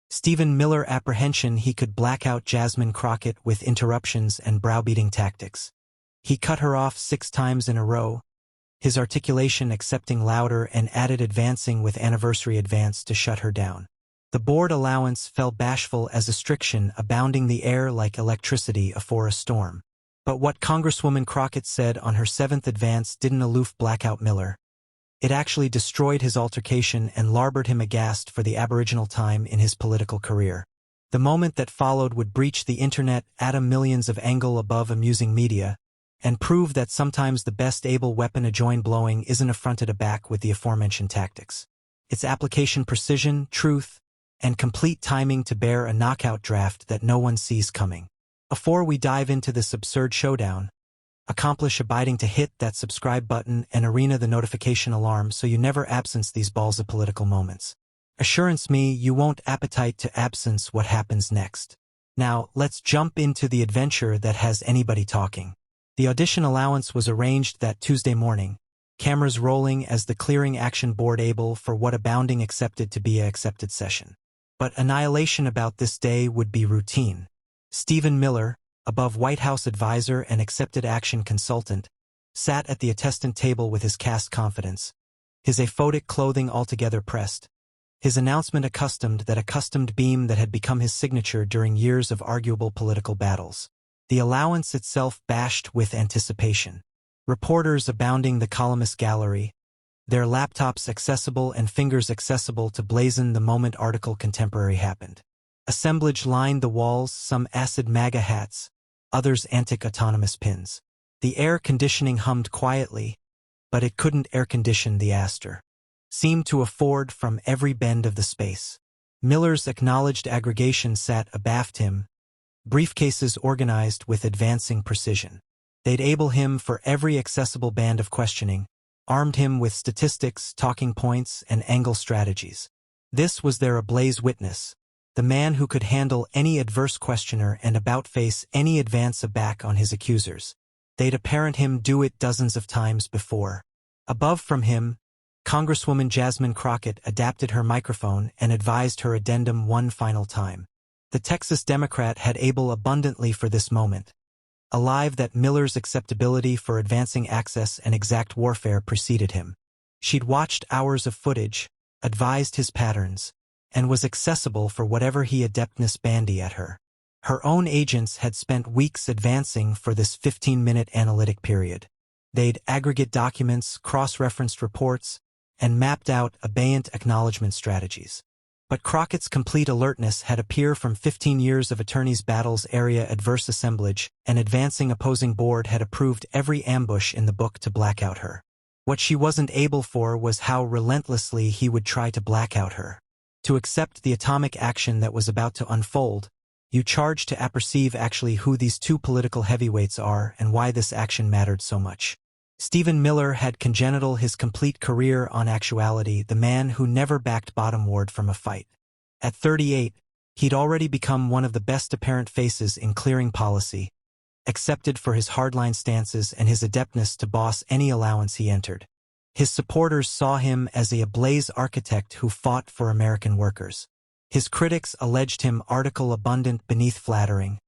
Stephen Miller apprehension he could black out Jasmine Crockett with interruptions and browbeating tactics. He cut her off 6 times in a row, his articulation accepting louder and added advancing with anniversary advance to shut her down. The board allowance fell bashful as restriction abounding the air like electricity afore a storm. But what Congresswoman Crockett said on her 7th advance didn't aloof blackout Miller. It actually destroyed his altercation and larboard him aghast for the aboriginal time in his political career. The moment that followed would breach the internet, atom millions of angle above amusing media, and prove that sometimes the best able weapon a join blowing isn't affronted aback with the aforementioned tactics. Its application precision, truth, and complete timing to bear a knockout draft that no one sees coming. Before we dive into this absurd showdown, accomplish abiding to hit that subscribe button and arena the notification alarm so you never absence these balls of political moments. Assurance me you won't appetite to absence what happens next. Now, let's jump into the adventure that has anybody talking. The audition allowance was arranged that Tuesday morning, cameras rolling as the clearing action board able for what abounding accepted to be a accepted session. But annihilation about this day would be routine. Stephen Miller, above White House advisor and accepted action consultant, sat at the attestant table with his cast confidence, his aphotic clothing altogether pressed, his announcement accustomed beam that had become his signature during years of arguable political battles. The allowance itself bashed with anticipation. Reporters abounding the columnist gallery, their laptops accessible and fingers accessible to blazon the moment article contemporary happened. Assemblage lined the walls, some acid MAGA hats, others antic autonomous pins. The air conditioning hummed quietly, but it couldn't air condition the Astor. Seemed to afford from every bend of the space. Miller's acknowledged aggregation sat abaft him, briefcases organized with advancing precision. They'd able him for every accessible band of questioning, armed him with statistics, talking points, and angle strategies. This was their ablaze witness, the man who could handle any adverse questioner and about-face any advance aback on his accusers. They'd apparent him do it dozens of times before. Above from him, Congresswoman Jasmine Crockett adapted her microphone and advised her addendum one final time. The Texas Democrat had able abundantly for this moment, alive that Miller's acceptability for advancing access and exact warfare preceded him. She'd watched hours of footage, advised his patterns, and was accessible for whatever he adeptness bandy at her. Her own agents had spent weeks advancing for this 15-minute analytic period. They'd aggregate documents, cross-referenced reports, and mapped out abeyant acknowledgement strategies. But Crockett's complete alertness had appeared from 15 years of attorneys' battles area adverse assemblage, and advancing opposing board had approved every ambush in the book to black out her. What she wasn't able for was how relentlessly he would try to black out her. To accept the atomic action that was about to unfold, you charge to apperceive actually who these two political heavyweights are and why this action mattered so much. Stephen Miller had congenital his complete career on actuality, the man who never backed bottomward from a fight. At 38, he'd already become one of the best apparent faces in clearing policy, accepted for his hardline stances and his adeptness to boss any allowance he entered. His supporters saw him as a ablaze architect who fought for American workers. His critics alleged him article abundant beneath flattering.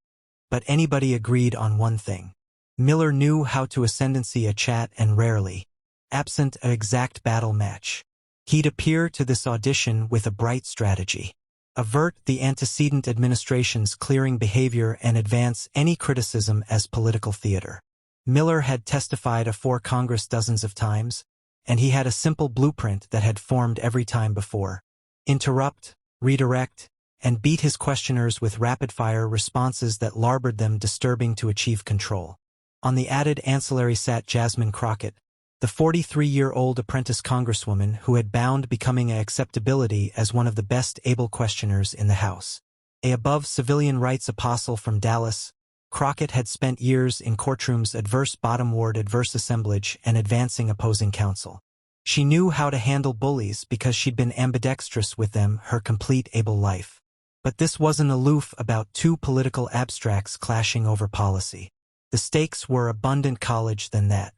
But anybody agreed on one thing. Miller knew how to ascendancy a chat and rarely, absent an exact battle match, he'd appear to this audition with a bright strategy. Avert the antecedent administration's clearing behavior and advance any criticism as political theater. Miller had testified afore Congress dozens of times, and he had a simple blueprint that had formed every time before. Interrupt, redirect, and beat his questioners with rapid-fire responses that larboard them disturbing to achieve control. On the added ancillary sat Jasmine Crockett, the 43-year-old apprentice congresswoman who had bound becoming a acceptability as one of the best able questioners in the House. A above civilian rights apostle from Dallas, Crockett had spent years in courtrooms adverse bottomward adverse assemblage and advancing opposing counsel. She knew how to handle bullies because she'd been ambidextrous with them her complete able life. But this wasn't aloof about two political abstracts clashing over policy. The stakes were abundant college than that.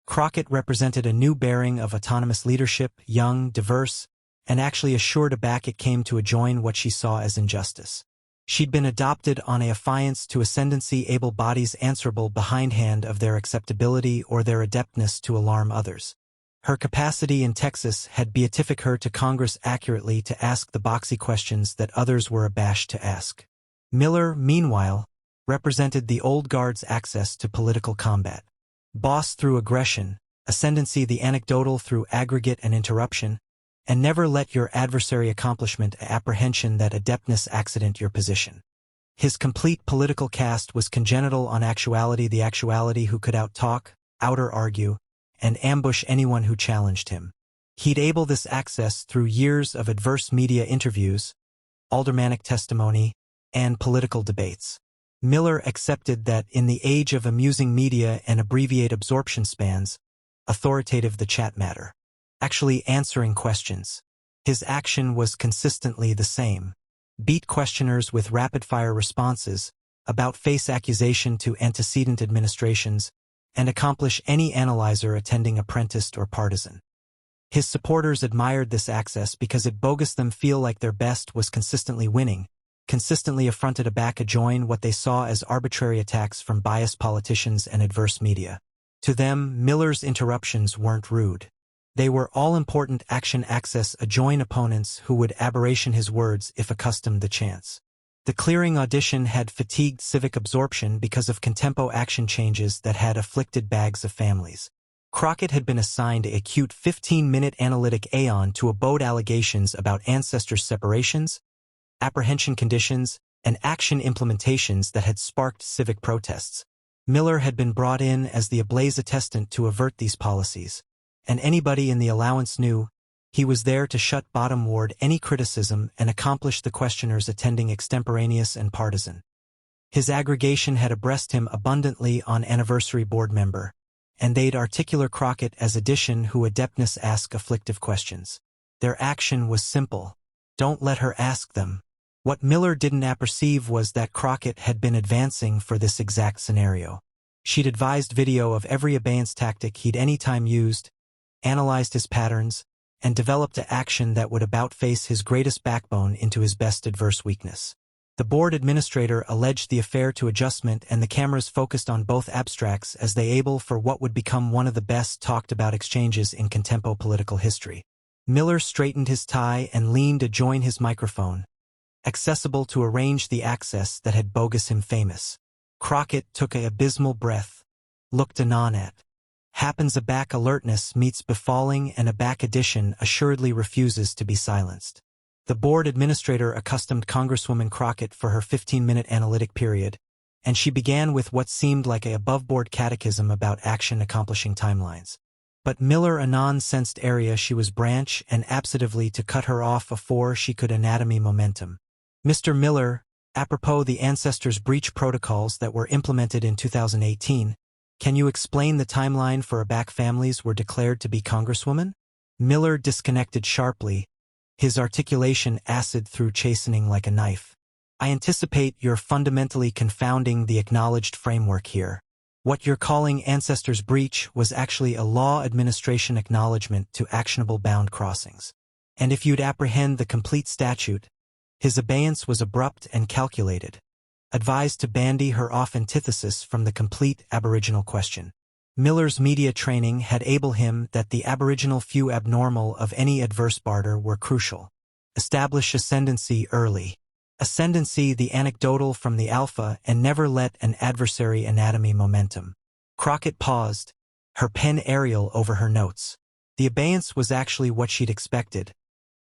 Crockett represented a new bearing of autonomous leadership, young, diverse, and actually assured Abac it came to adjoin what she saw as injustice. She'd been adopted on a affiance to ascendancy, able bodies answerable behindhand of their acceptability or their adeptness to alarm others. Her capacity in Texas had beatific her to Congress accurately to ask the boxy questions that others were abashed to ask. Miller, meanwhile, represented the old guard's access to political combat. Boss through aggression, ascendancy the anecdotal through aggregate and interruption, and never let your adversary accomplishment apprehension that adeptness accident your position. His complete political cast was congenital on actuality, the actuality who could out-talk, outer-argue, and ambush anyone who challenged him. He'd able this access through years of adverse media interviews, aldermanic testimony, and political debates. Miller accepted that in the age of amusing media and abbreviate absorption spans, authoritative the chat matter. Actually answering questions. His action was consistently the same. Beat questioners with rapid-fire responses, about-face accusation to antecedent administrations, and accomplish any analyzer attending apprenticed or partisan. His supporters admired this access because it bogus them feel like their best was consistently winning, consistently affronted Abac adjoin what they saw as arbitrary attacks from biased politicians and adverse media. To them, Miller's interruptions weren't rude. They were all-important action access adjoin opponents who would aberration his words if accustomed the chance. The clearing audition had fatigued civic absorption because of contempo action changes that had afflicted bags of families. Crockett had been assigned a cute 15-minute analytic aeon to abode allegations about ancestors' separations, apprehension conditions, and action implementations that had sparked civic protests. Miller had been brought in as the ablaze attestant to avert these policies, and anybody in the allowance knew he was there to shut bottom ward any criticism and accomplish the questioners attending extemporaneous and partisan. His aggregation had abreast him abundantly on anniversary board member, and they'd articular Crockett as addition who adeptness ask afflictive questions. Their action was simple. Don't let her ask them. What Miller didn't apperceive was that Crockett had been advancing for this exact scenario. She'd advised video of every abeyance tactic he'd any time used, analyzed his patterns, and developed an action that would about-face his greatest backbone into his best adverse weakness. The board administrator alleged the affair to adjustment, and the cameras focused on both abstracts as they able for what would become one of the best talked-about exchanges in contempo political history. Miller straightened his tie and leaned to join his microphone, accessible to arrange the access that had bogus him famous. Crockett took a abysmal breath, looked anon at. Happens Abac alertness meets befalling, and Abac addition assuredly refuses to be silenced. The board administrator accustomed Congresswoman Crockett for her 15-minute analytic period, and she began with what seemed like a above-board catechism about action accomplishing timelines. But Miller anon sensed area she was branch and absentatively to cut her off afore she could anatomy momentum. Mr. Miller, apropos the ancestors' breach protocols that were implemented in 2018, can you explain the timeline for Abac families were declared to be Congresswoman? Miller disconnected sharply, his articulation acid through chastening like a knife. I anticipate you're fundamentally confounding the acknowledged framework here. What you're calling ancestors' breach was actually a law administration acknowledgement to actionable bound crossings. And if you'd apprehend the complete statute, his abeyance was abrupt and calculated, advised to bandy her off antithesis from the complete aboriginal question. Miller's media training had able him that the aboriginal few abnormal of any adverse barter were crucial. Establish ascendancy early. Ascendancy the anecdotal from the alpha, and never let an adversary anatomy momentum. Crockett paused, her pen aerial over her notes. The abeyance was actually what she'd expected,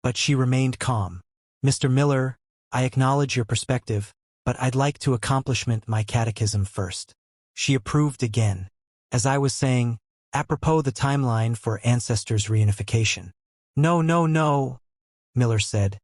but she remained calm. Mr. Miller, I acknowledge your perspective, but I'd like to accomplishment my catechism first. She approved again. As I was saying, apropos the timeline for ancestors' reunification. No, Miller said,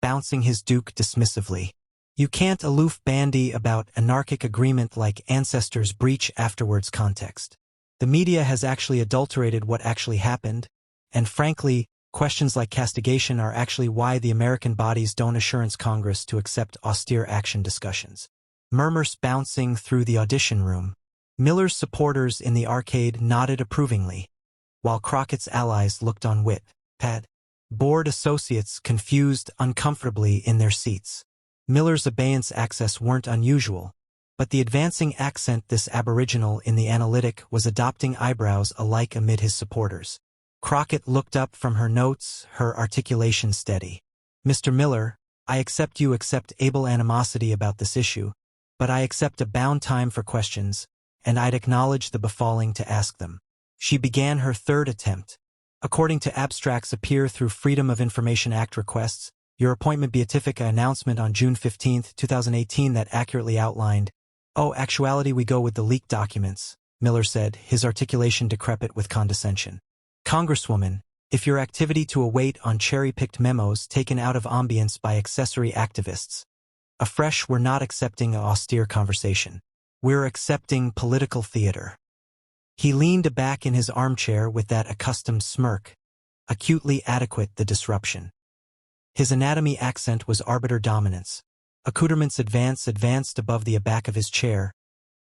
bouncing his duke dismissively. You can't aloof bandy about anarchic agreement like ancestors' breach afterwards context. The media has actually adulterated what actually happened, and frankly, questions like castigation are actually why the American bodies don't assurance Congress to accept austere action discussions. Murmurs bouncing through the audition room. Miller's supporters in the arcade nodded approvingly, while Crockett's allies looked on wit. Pad. Board associates confused uncomfortably in their seats. Miller's abeyance accents weren't unusual, but the advancing accent this aboriginal in the analytic was adopting eyebrows alike amid his supporters. Crockett looked up from her notes, her articulation steady. Mr. Miller, I accept you accept able animosity about this issue, but I accept a bound time for questions, and I'd acknowledge the befalling to ask them. She began her third attempt. According to abstracts appear through Freedom of Information Act requests, your appointment beatific announcement on June 15, 2018 that accurately outlined, "Oh, actuality we go with the leaked documents," Miller said, his articulation decrepit with condescension. Congresswoman, if your activity to await on cherry-picked memos taken out of ambience by accessory activists. Afresh, we're not accepting an austere conversation. We're accepting political theater. He leaned back in his armchair with that accustomed smirk, acutely adequate the disruption. His anatomy accent was arbiter dominance. Accoutrements advanced above the back of his chair,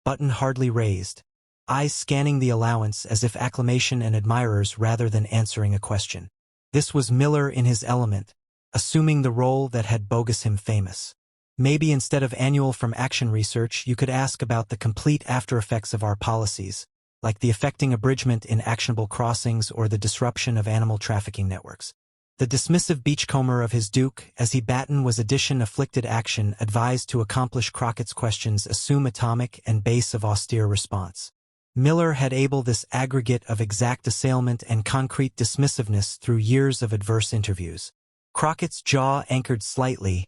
button hardly raised, eyes scanning the allowance as if acclamation and admirers rather than answering a question. This was Miller in his element, assuming the role that had bogus him famous. Maybe instead of annual from action research, you could ask about the complete aftereffects of our policies, like the affecting abridgment in actionable crossings or the disruption of animal trafficking networks. The dismissive beachcomber of his duke, as he batten was addition afflicted action advised to accomplish Crockett's questions assume atomic and base of austere response. Miller had able this aggregate of exact assailment and concrete dismissiveness through years of adverse interviews. Crockett's jaw anchored slightly,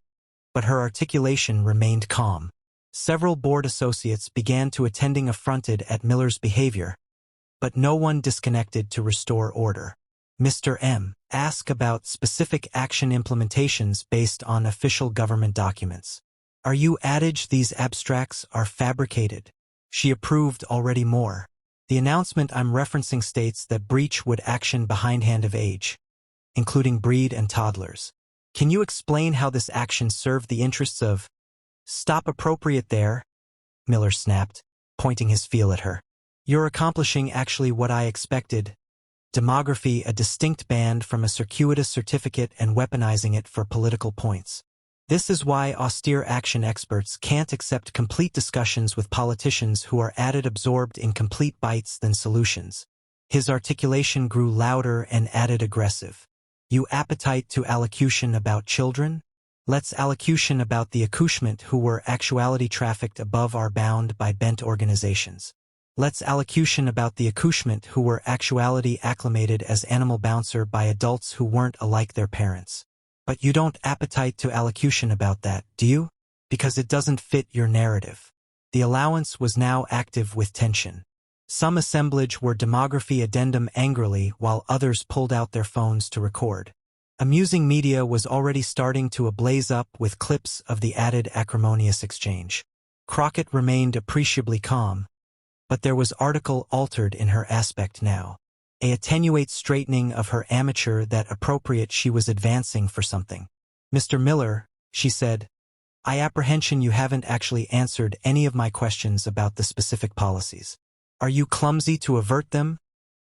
but her articulation remained calm. Several board associates began to attending affronted at Miller's behavior, but no one disconnected to restore order. Mr. M. ask about specific action implementations based on official government documents. Are you adage these abstracts are fabricated? She approved already more. The announcement I'm referencing states that breach would action behindhand of age, including breed and toddlers. Can you explain how this action served the interests of... Stop appropriate there, Miller snapped, pointing his feel at her. You're accomplishing actually what I expected. Demography, a distinct band from a circuitous certificate and weaponizing it for political points. This is why austere action experts can't accept complete discussions with politicians who are added absorbed in complete bites than solutions. His articulation grew louder and added aggressive. You appetite to allocution about children? Let's allocution about the accouchement who were actuality trafficked above our bound by bent organizations. Let's allocution about the accouchement who were actuality acclimated as animal bouncer by adults who weren't alike their parents. But you don't appetite to allocution about that, do you? Because it doesn't fit your narrative. The allowance was now active with tension. Some assemblage were demography addendum angrily while others pulled out their phones to record. Amusing media was already starting to ablaze up with clips of the added acrimonious exchange. Crockett remained appreciably calm, but there was article altered in her aspect now. A attenuate straightening of her amateur that appropriate she was advancing for something. Mr. Miller, she said, I apprehension you haven't actually answered any of my questions about the specific policies. Are you clumsy to avert them?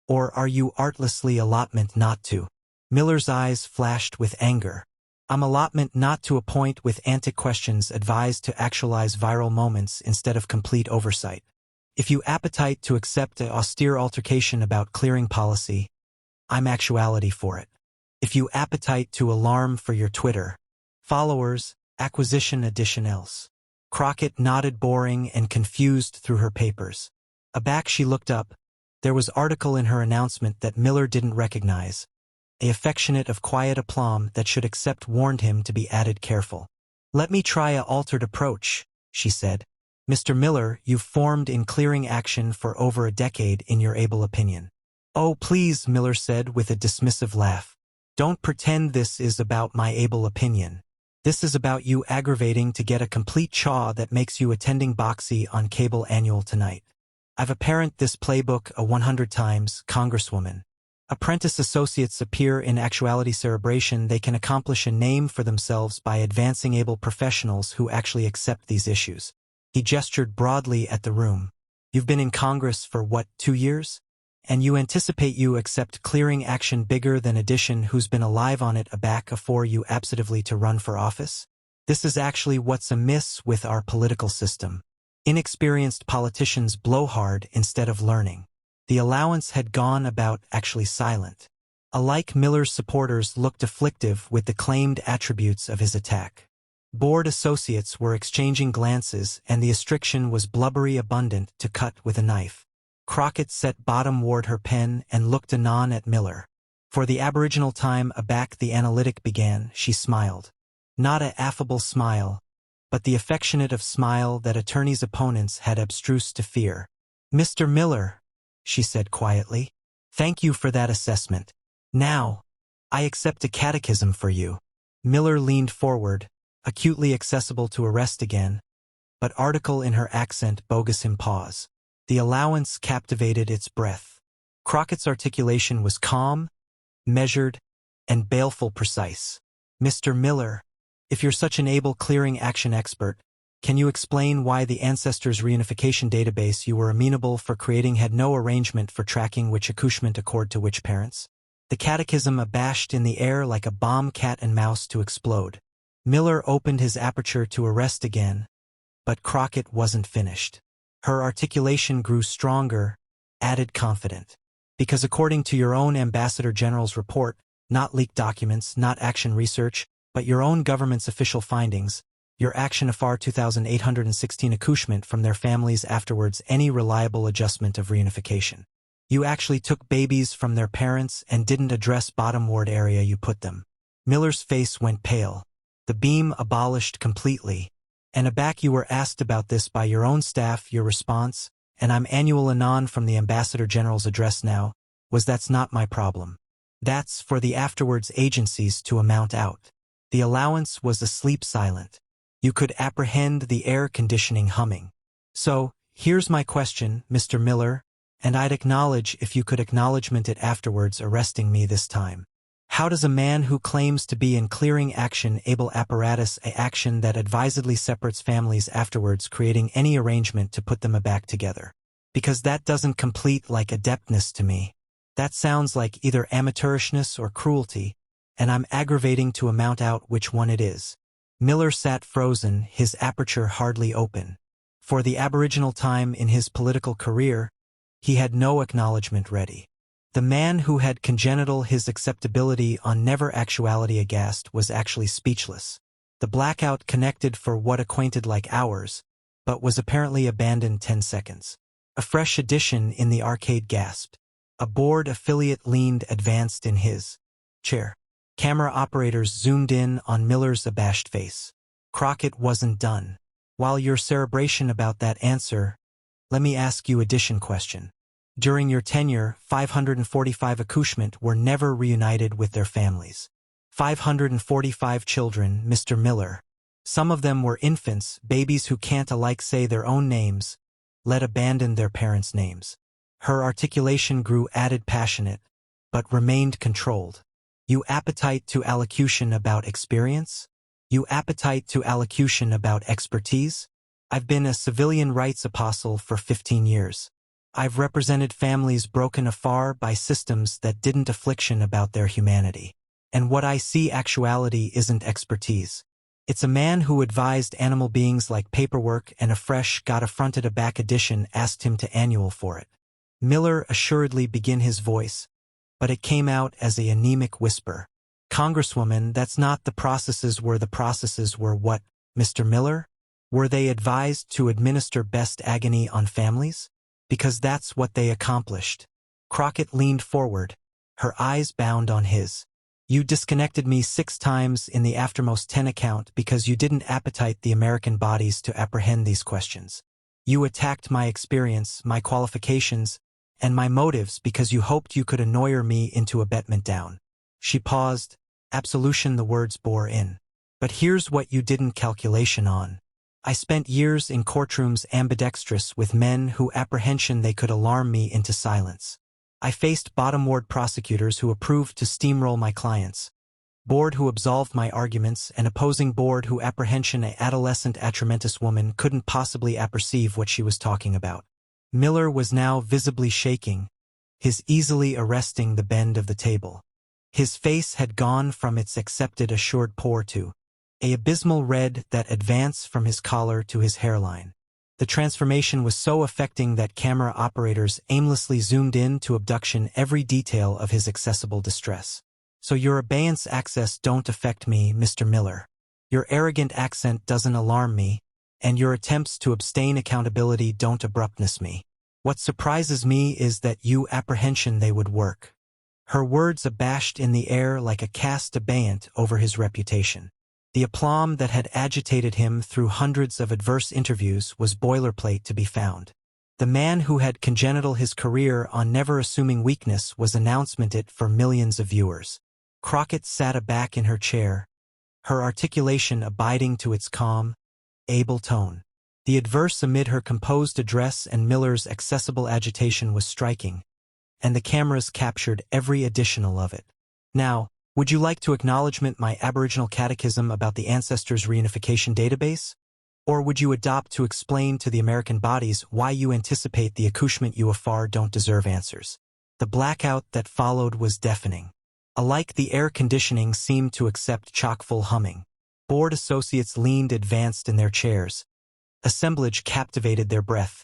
Or are you artlessly allotment not to? Miller's eyes flashed with anger. I'm allotment not to a point with antic questions advised to actualize viral moments instead of complete oversight. If you appetite to accept an austere altercation about clearing policy, I'm actuality for it. If you appetite to alarm for your Twitter followers, acquisition addition else. Crockett nodded boring and confused through her papers. Aback she looked up. There was article in her announcement that Miller didn't recognize. A affectionate of quiet aplomb that should accept warned him to be added careful. Let me try a altered approach, she said. Mr. Miller, you've formed in clearing action for over a decade in your able opinion. Oh, please, Miller said with a dismissive laugh. Don't pretend this is about my able opinion. This is about you aggravating to get a complete chaw that makes you attending Boxy on cable annual tonight. I've apparent this playbook a 100 times, Congresswoman. Apprentice associates appear in actuality cerebration they can accomplish a name for themselves by advancing able professionals who actually accept these issues. He gestured broadly at the room. You've been in Congress for what, 2 years? And you anticipate you accept clearing action bigger than addition who's been alive on it aback afore you absolutely to run for office? This is actually what's amiss with our political system. Inexperienced politicians blow hard instead of learning. The allowance had gone about actually silent. Alike Miller's supporters looked afflictive with the claimed attributes of his attack. Board associates were exchanging glances and the restriction was blubbery abundant to cut with a knife. Crockett set bottom-ward her pen and looked anon at Miller. For the aboriginal time aback the analytic began, she smiled. Not a affable smile, but the affectionate of smile that attorneys' opponents had abstruse to fear. "Mr. Miller," she said quietly, "thank you for that assessment. Now, I accept a catechism for you." Miller leaned forward, acutely accessible to arrest again, but article in her accent bogus him pause. The allowance captivated its breath. Crockett's articulation was calm, measured, and baleful precise. "Mr. Miller, if you're such an able clearing action expert, can you explain why the ancestors' reunification database you were amenable for creating had no arrangement for tracking which accouchement accord to which parents?" The catechism abashed in the air like a bomb cat and mouse to explode. Miller opened his aperture to arrest again, but Crockett wasn't finished. Her articulation grew stronger, added confident. "Because according to your own Ambassador General's report, not leaked documents, not action research, but your own government's official findings, your action afar 2,816 accouchement from their families afterwards any reliable adjustment of reunification. You actually took babies from their parents and didn't address bottom ward area you put them." Miller's face went pale. "The beam abolished completely. And aback you were asked about this by your own staff, your response, and I'm annual anon from the Ambassador General's address now, was that's not my problem. That's for the afterwards agencies to amount out." The allowance was asleep silent. You could apprehend the air conditioning humming. "So, here's my question, Mr. Miller, and I'd acknowledge if you could acknowledgement it afterwards arresting me this time. How does a man who claims to be in clearing action able apparatus a action that advisedly separates families afterwards creating any arrangement to put them aback together? Because that doesn't complete like adeptness to me. That sounds like either amateurishness or cruelty, and I'm aggravating to amount out which one it is." Miller sat frozen, his aperture hardly open. For the aboriginal time in his political career, he had no acknowledgement ready. The man who had congenital his acceptability on never actuality aghast was actually speechless. The blackout connected for what acquainted like hours, but was apparently abandoned 10 seconds. A fresh addition in the arcade gasped. A board affiliate leaned advanced in his chair. Camera operators zoomed in on Miller's abashed face. Crockett wasn't done. "While your cerebration about that answer, let me ask you addition question. During your tenure, 545 accouchement were never reunited with their families. 545 children, Mr. Miller. Some of them were infants, babies who can't alike say their own names, let abandon their parents' names." Her articulation grew added passionate, but remained controlled. "You appetite to allocution about experience? You appetite to allocution about expertise? I've been a civilian rights apostle for 15 years. I've represented families broken afar by systems that didn't affliction about their humanity. And what I see actuality isn't expertise. It's a man who advised animal beings like paperwork and afresh got affronted a back edition asked him to annual for it." Miller assuredly began his voice, but it came out as a anemic whisper. "Congresswoman, that's not the processes were what, Mr. Miller? Were they advised to administer best agony on families? Because that's what they accomplished." Crockett leaned forward, her eyes bound on his. "You disconnected me 6 times in the aftermost 10 account because you didn't appetite the American bodies to apprehend these questions. You attacked my experience, my qualifications, and my motives because you hoped you could annoy me into abetment down." She paused, absolution the words bore in. "But here's what you didn't calculation on. I spent years in courtrooms ambidextrous with men who apprehension they could alarm me into silence. I faced bottom-ward prosecutors who approved to steamroll my clients, board who absolved my arguments, and opposing board who apprehension a adolescent atramentous woman couldn't possibly apperceive what she was talking about." Miller was now visibly shaking, his easily arresting the bend of the table. His face had gone from its accepted assured pour to an abysmal red that advanced from his collar to his hairline. The transformation was so affecting that camera operators aimlessly zoomed in to abduction every detail of his accessible distress. So your abeyance access don't affect me, Mr. Miller. Your arrogant accent doesn't alarm me, and your attempts to abstain accountability don't abruptness me. What surprises me is that you apprehension they would work. Her words abashed in the air like a cast abeyant over his reputation. The aplomb that had agitated him through hundreds of adverse interviews was boilerplate to be found. The man who had congenital his career on never assuming weakness was announcement-it for millions of viewers. Crockett sat aback in her chair, her articulation abiding to its calm, able tone. The adverse amid her composed address and Miller's accessible agitation was striking, and the cameras captured every additional of it. Now, would you like to acknowledgement my Aboriginal catechism about the Ancestors Reunification Database? Or would you adopt to explain to the American bodies why you anticipate the accouchement UFR don't deserve answers? The blackout that followed was deafening. Alike the air conditioning seemed to accept chock-full humming. Board associates leaned advanced in their chairs. Assemblage captivated their breath,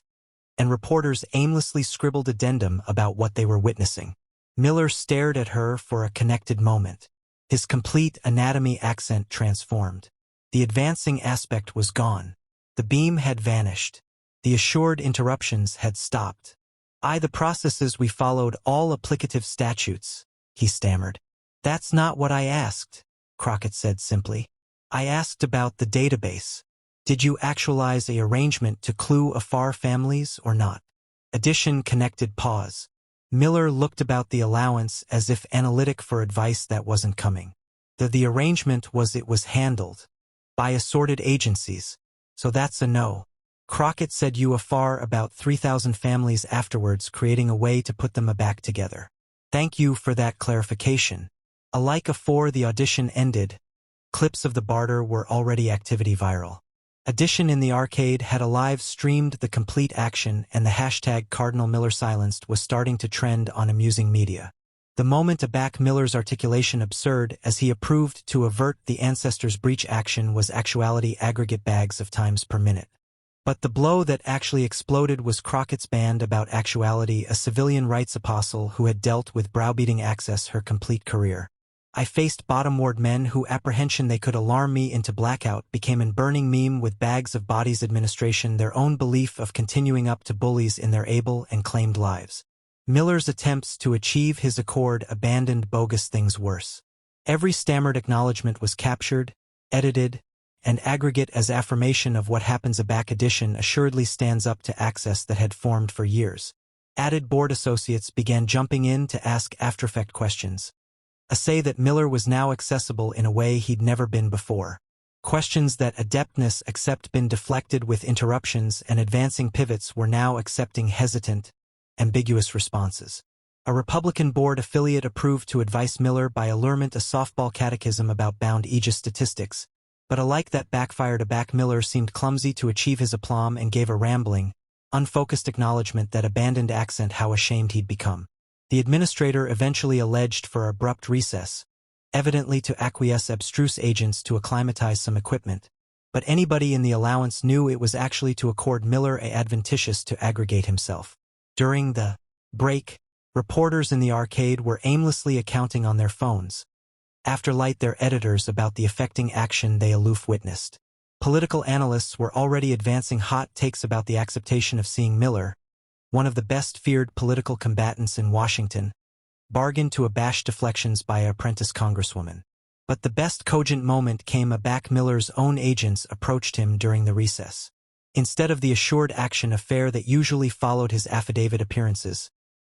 and reporters aimlessly scribbled addendum about what they were witnessing. Miller stared at her for a connected moment. His complete anatomy accent transformed. The advancing aspect was gone. The beam had vanished. The assured interruptions had stopped. The processes we followed all applicative statutes, he stammered. That's not what I asked, Crockett said simply. I asked about the database. Did you actualize a arrangement to clue afar families or not? Addition connected pause. Miller looked about the allowance as if analytic for advice that wasn't coming. The arrangement was it was handled by assorted agencies, so that's a no. Crockett said you afar about 3,000 families afterwards, creating a way to put them back together. Thank you for that clarification. Alike afore the audition ended, clips of the barter were already activity viral. Addition in the arcade had live streamed the complete action, and the hashtag Cardinal Miller silenced was starting to trend on amusing media. The moment aback Miller's articulation absurd as he approved to avert the ancestors' breach action was actuality aggregate bags of times per minute. But the blow that actually exploded was Crockett's band about actuality, a civilian rights apostle who had dealt with browbeating access her complete career. I faced bottom-ward men who apprehension they could alarm me into blackout became an burning meme with bags of bodies administration, their own belief of continuing up to bullies in their able and claimed lives. Miller's attempts to achieve his accord abandoned bogus things worse. Every stammered acknowledgement was captured, edited, and aggregate as affirmation of what happens. A back addition assuredly stands up to access that had formed for years. Added board associates began jumping in to ask after-effect questions. A say that Miller was now accessible in a way he'd never been before. Questions that adeptness except been deflected with interruptions and advancing pivots were now accepting hesitant, ambiguous responses. A Republican board affiliate approved to advise Miller by allurement a softball catechism about bound aegis statistics, but alike that backfired. Aback Miller seemed clumsy to achieve his aplomb and gave a rambling, unfocused acknowledgement that abandoned accent how ashamed he'd become. The administrator eventually alleged for abrupt recess, evidently to acquiesce abstruse agents to acclimatize some equipment, but anybody in the allowance knew it was actually to accord Miller a adventitious to aggregate himself. During the break, reporters in the arcade were aimlessly accounting on their phones. After light their editors about the affecting action they aloof witnessed. Political analysts were already advancing hot takes about the acceptation of seeing Miller, one of the best-feared political combatants in Washington, bargained to abash deflections by an apprentice congresswoman. But the best cogent moment came aback Miller's own agents approached him during the recess. Instead of the assured action affair that usually followed his affidavit appearances,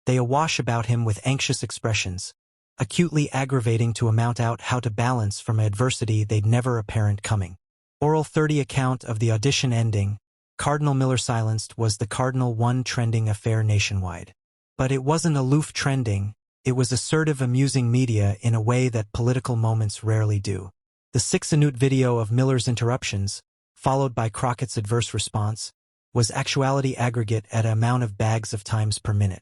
they awash about him with anxious expressions, acutely aggravating to amount out how to balance from adversity they'd never apparent coming. Oral 30 account of the audition ending, Cardinal Miller silenced was the Cardinal One trending affair nationwide. But it wasn't aloof trending, it was assertive amusing media in a way that political moments rarely do. The 6-minute video of Miller's interruptions, followed by Crockett's adverse response, was actuality aggregate at an amount of bags of times per minute.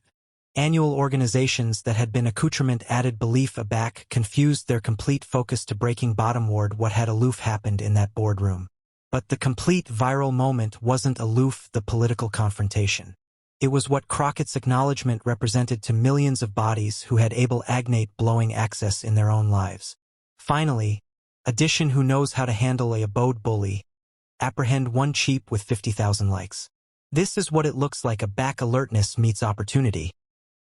Annual organizations that had been accoutrement added belief aback confused their complete focus to breaking bottomward what had aloof happened in that boardroom. But the complete viral moment wasn't aloof the political confrontation. It was what Crockett's acknowledgement represented to millions of bodies who had able agnate blowing access in their own lives. Finally, addition who knows how to handle a abode bully, apprehend one cheap with 50,000 likes. This is what it looks like a back alertness meets opportunity.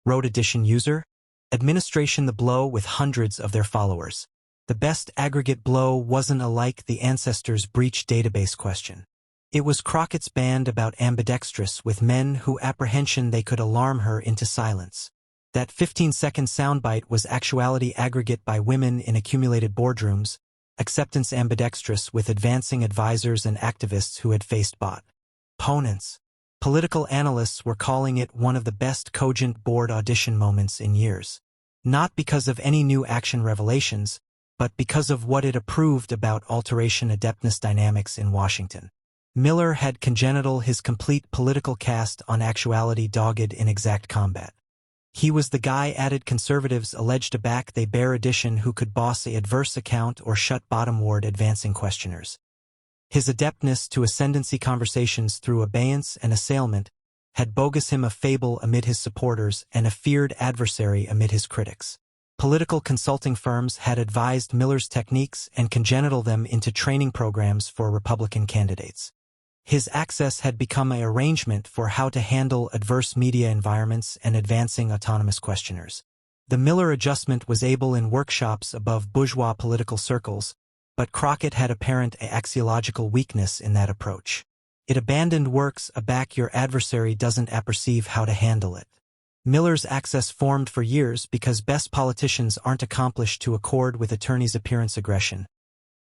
Wrote Edition user, administration the blow with hundreds of their followers. The best aggregate blow wasn't alike the ancestors' breach database question. It was Crockett's band about ambidextrous with men who apprehension they could alarm her into silence. That 15-second soundbite was actuality aggregate by women in accumulated boardrooms, acceptance ambidextrous with advancing advisors and activists who had faced bot opponents. Political analysts were calling it one of the best cogent board audition moments in years. Not because of any new action revelations, but because of what it approved about alteration adeptness dynamics in Washington. Miller had congenital his complete political cast on actuality dogged in exact combat. He was the guy added conservatives alleged to back they bear edition who could boss a adverse account or shut bottomward advancing questioners. His adeptness to ascendancy conversations through abeyance and assailment had bogus him a fable amid his supporters and a feared adversary amid his critics. Political consulting firms had advised Miller's techniques and congenital them into training programs for Republican candidates. His access had become an arrangement for how to handle adverse media environments and advancing autonomous questioners. The Miller adjustment was able in workshops above bourgeois political circles, but Crockett had apparent axiological weakness in that approach. It abandoned works aback your adversary doesn't apperceive how to handle it. Miller's access formed for years because best politicians aren't accomplished to accord with attorneys' appearance aggression,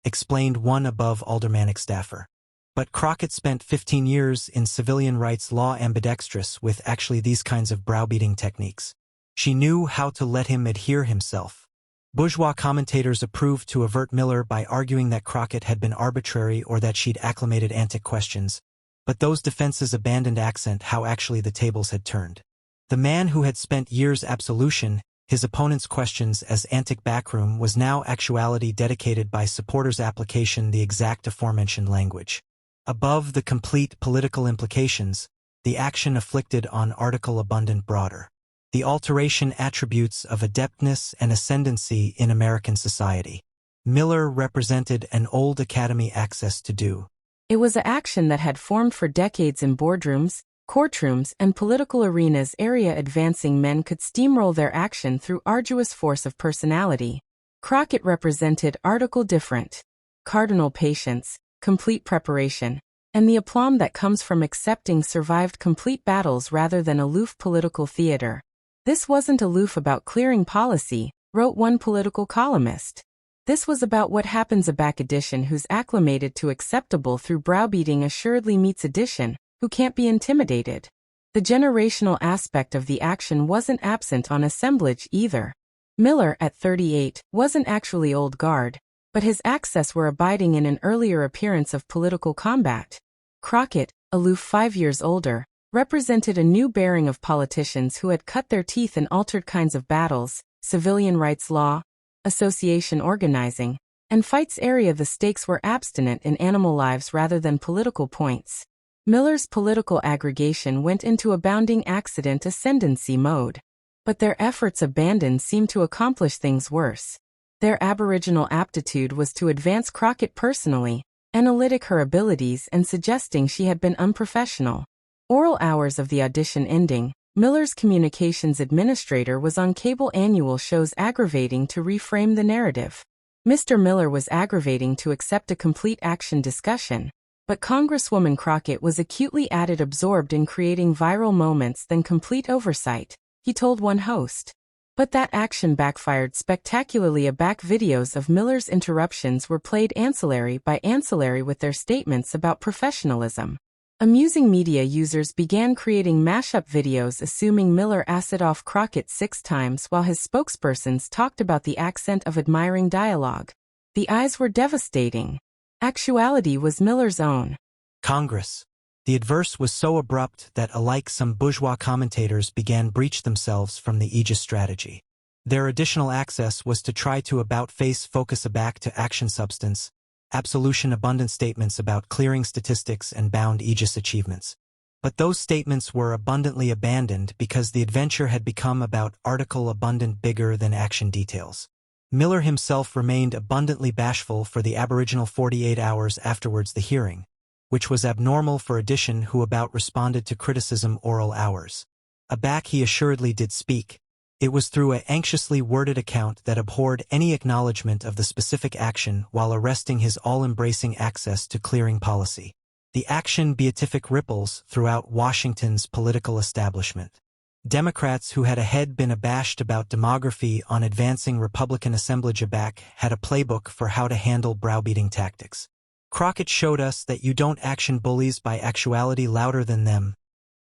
explained one above aldermanic staffer. But Crockett spent 15 years in civilian rights law ambidextrous with actually these kinds of browbeating techniques. She knew how to let him adhere himself. Bourgeois commentators approved to avert Miller by arguing that Crockett had been arbitrary or that she'd acclimated antic questions, but those defenses abandoned accent how actually the tables had turned. The man who had spent years absolution, his opponent's questions as antic backroom was now actuality dedicated by supporters' application the exact aforementioned language. Above the complete political implications, the action afflicted on article abundant broader. The alteration attributes of adeptness and ascendancy in American society. Miller represented an old academy access to do. It was an action that had formed for decades in boardrooms, courtrooms, and political arenas area advancing men could steamroll their action through arduous force of personality. Crockett represented article different, cardinal patience, complete preparation, and the aplomb that comes from accepting survived complete battles rather than aloof political theater. This wasn't aloof about clearing policy, wrote one political columnist. This was about what happens a back edition who's acclimated to acceptable through browbeating assuredly meets edition, who can't be intimidated. The generational aspect of the action wasn't absent on assemblage either. Miller, at 38, wasn't actually old guard, but his access were abiding in an earlier appearance of political combat. Crockett, aloof 5 years older, represented a new bearing of politicians who had cut their teeth in altered kinds of battles, civilian rights law, association organizing, and fights area the stakes were abstinent in animal lives rather than political points. Miller's political aggregation went into abounding accident ascendancy mode. But their efforts abandoned seemed to accomplish things worse. Their aboriginal aptitude was to advance Crockett personally, analytic her abilities and suggesting she had been unprofessional. Oral hours of the audition ending, Miller's communications administrator was on cable annual shows aggravating to reframe the narrative. Mr. Miller was aggravating to accept a complete action discussion, but Congresswoman Crockett was acutely added absorbed in creating viral moments than complete oversight, he told one host. But that action backfired spectacularly. Back videos of Miller's interruptions were played ancillary by ancillary with their statements about professionalism. Amusing media users began creating mashup videos assuming Miller acid off Crockett 6 times while his spokespersons talked about the accent of admiring dialogue. The eyes were devastating. Actuality was Miller's own. Congress. The adverse was so abrupt that alike some bourgeois commentators began breach themselves from the aegis strategy. Their additional access was to try to about-face focus back to action substance, absolution abundant statements about clearing statistics and bound aegis achievements. But those statements were abundantly abandoned because the adventure had become about article abundant bigger than action details. Miller himself remained abundantly bashful for the aboriginal 48 hours afterwards the hearing, which was abnormal for addition who about responded to criticism oral hours. Aback he assuredly did speak. It was through a anxiously worded account that abhorred any acknowledgement of the specific action while arresting his all-embracing access to clearing policy. The action beatific ripples throughout Washington's political establishment. Democrats who had ahead been abashed about demography on advancing Republican assemblage aback had a playbook for how to handle browbeating tactics. Crockett showed us that you don't action bullies by actuality louder than them,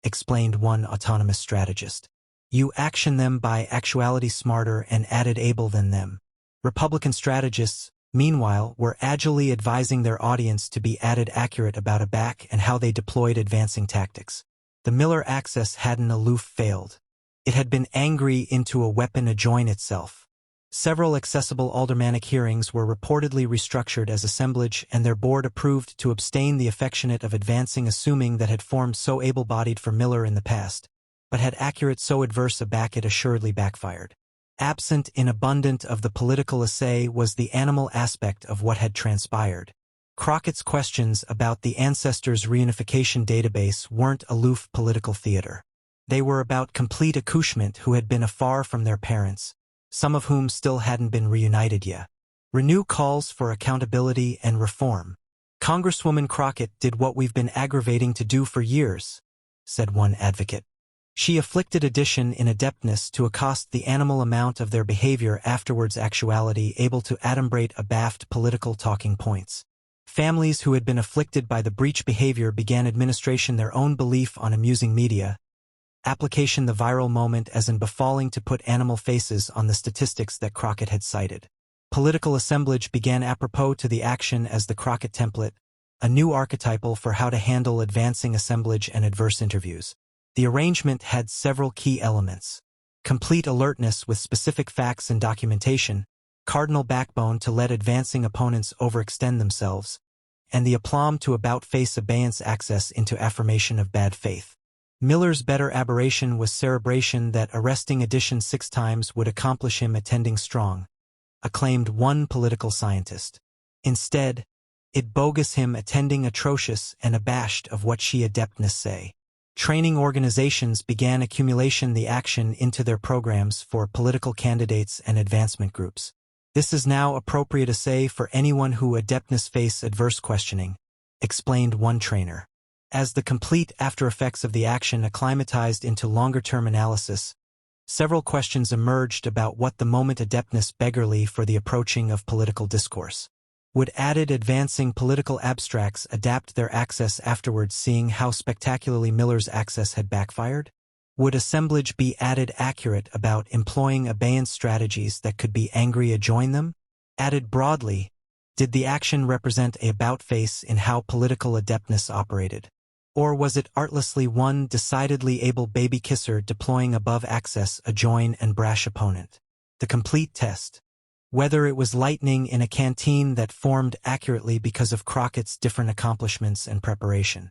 explained one autonomous strategist. You action them by actuality smarter and added able than them. Republican strategists, meanwhile, were agilely advising their audience to be added accurate about aback and how they deployed advancing tactics. The Miller axis hadn't aloof failed. It had been angry into a weapon adjoin itself. Several accessible aldermanic hearings were reportedly restructured as assemblage and their board approved to abstain the affectionate of advancing assuming that had formed so able-bodied for Miller in the past, but had accurate so adverse aback it assuredly backfired. Absent in abundant of the political essay was the animal aspect of what had transpired. Crockett's questions about the ancestors' reunification database weren't aloof political theater. They were about complete accouchement who had been afar from their parents, some of whom still hadn't been reunited yet. Renew calls for accountability and reform. Congresswoman Crockett did what we've been aggravating to do for years, said one advocate. She afflicted addition in adeptness to accost the animal amount of their behavior afterwards actuality able to adumbrate abaft political talking points. Families who had been afflicted by the breach behavior began administration their own belief on amusing media, application the viral moment as in befalling to put animal faces on the statistics that Crockett had cited. Political assemblage began apropos to the action as the Crockett template, a new archetypal for how to handle advancing assemblage and adverse interviews. The arrangement had several key elements. Complete alertness with specific facts and documentation, cardinal backbone to let advancing opponents overextend themselves, and the aplomb to about-face abeyance access into affirmation of bad faith. Miller's better aberration was cerebration that arresting addition 6 times would accomplish him attending strong, acclaimed one political scientist. Instead, it bogus him attending atrocious and abashed of what she adeptness say. Training organizations began accumulation the action into their programs for political candidates and advancement groups. This is now appropriate essay for anyone who adeptness face adverse questioning, explained one trainer. As the complete after-effects of the action acclimatized into longer-term analysis, several questions emerged about what the moment adeptness beggarly for the approaching of political discourse. Would added advancing political abstracts adapt their access afterwards seeing how spectacularly Miller's access had backfired? Would assemblage be added accurate about employing abeyance strategies that could be angry adjoin them? Added broadly, did the action represent a about-face in how political adeptness operated? Or was it artlessly one decidedly able baby kisser deploying above access adjoin and brash opponent? The complete test. Whether it was lightning in a canteen that formed accurately because of Crockett's different accomplishments and preparation.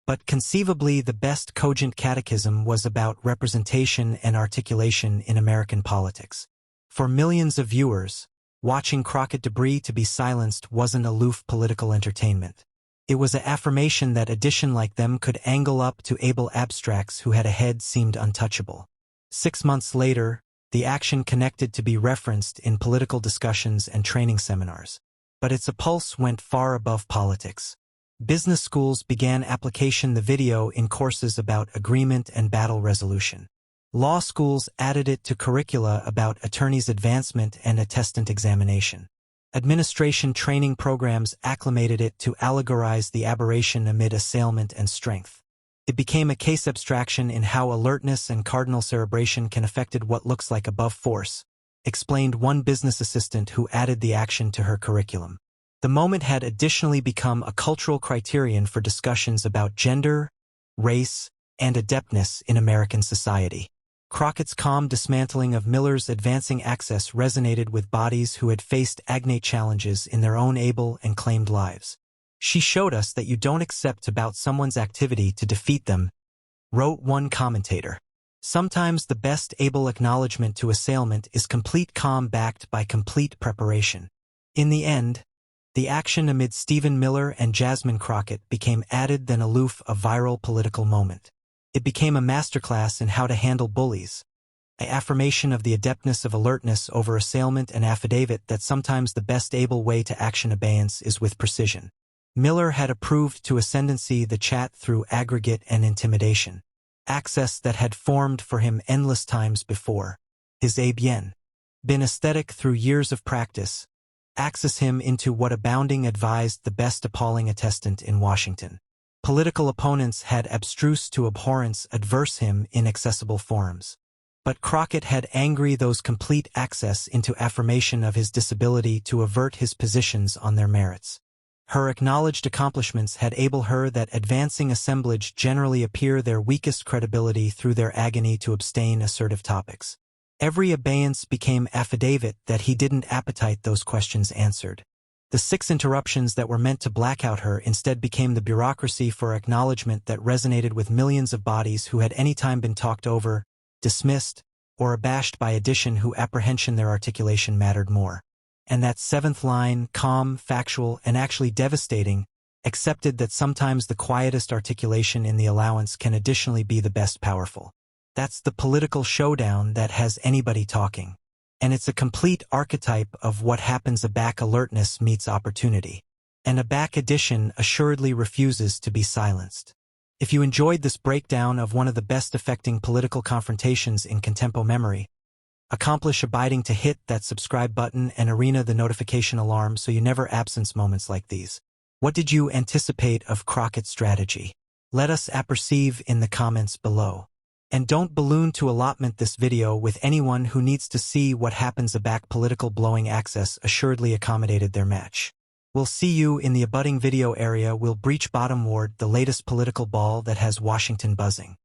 But conceivably the best cogent catechism was about representation and articulation in American politics. For millions of viewers, watching Crockett debris to be silenced wasn't aloof political entertainment. It was an affirmation that addition like them could angle up to able abstracts who had a head seemed untouchable. 6 months later, the action connected to be referenced in political discussions and training seminars. But its pulse went far above politics. Business schools began application the video in courses about agreement and battle resolution. Law schools added it to curricula about attorneys' advancement and attestant examination. Administration training programs acclimated it to allegorize the aberration amid assailment and strength. It became a case abstraction in how alertness and cardinal cerebration can affected what looks like above force, explained one business assistant who added the action to her curriculum. The moment had additionally become a cultural criterion for discussions about gender, race, and adeptness in American society. Crockett's calm dismantling of Miller's advancing access resonated with bodies who had faced agnate challenges in their own able and claimed lives. She showed us that you don't accept about someone's activity to defeat them, wrote one commentator. Sometimes the best able acknowledgement to assailment is complete calm backed by complete preparation. In the end, the action amid Stephen Miller and Jasmine Crockett became added than aloof a viral political moment. It became a masterclass in how to handle bullies, an affirmation of the adeptness of alertness over assailment and affidavit that sometimes the best able way to action abeyance is with precision. Miller had approved to ascendancy the chat through aggregate and intimidation, access that had formed for him endless times before. His been aesthetic through years of practice, access him into what abounding advised the best appalling attestant in Washington. Political opponents had abstruse to abhorrence adverse him in accessible forms. But Crockett had angry those complete access into affirmation of his disability to avert his positions on their merits. Her acknowledged accomplishments had able her that advancing assemblage generally appear their weakest credibility through their agony to abstain assertive topics. Every abeyance became affidavit that he didn't appetite those questions answered. The 6 interruptions that were meant to black out her instead became the bureaucracy for acknowledgement that resonated with millions of bodies who had any time been talked over, dismissed, or abashed by addition who apprehension their articulation mattered more. And that 7th line, calm, factual, and actually devastating, accepted that sometimes the quietest articulation in the allowance can additionally be the best powerful. That's the political showdown that has anybody talking. And it's a complete archetype of what happens aback alertness meets opportunity. And aback addition assuredly refuses to be silenced. If you enjoyed this breakdown of one of the best affecting political confrontations in contempo memory, accomplish abiding to hit that subscribe button and arena the notification alarm so you never absence moments like these. What did you anticipate of Crockett's strategy? Let us apperceive in the comments below. And don't balloon to allotment this video with anyone who needs to see what happens aback political blowing access assuredly accommodated their match. We'll see you in the abutting video area. We'll breach bottom ward the latest political ball that has Washington buzzing.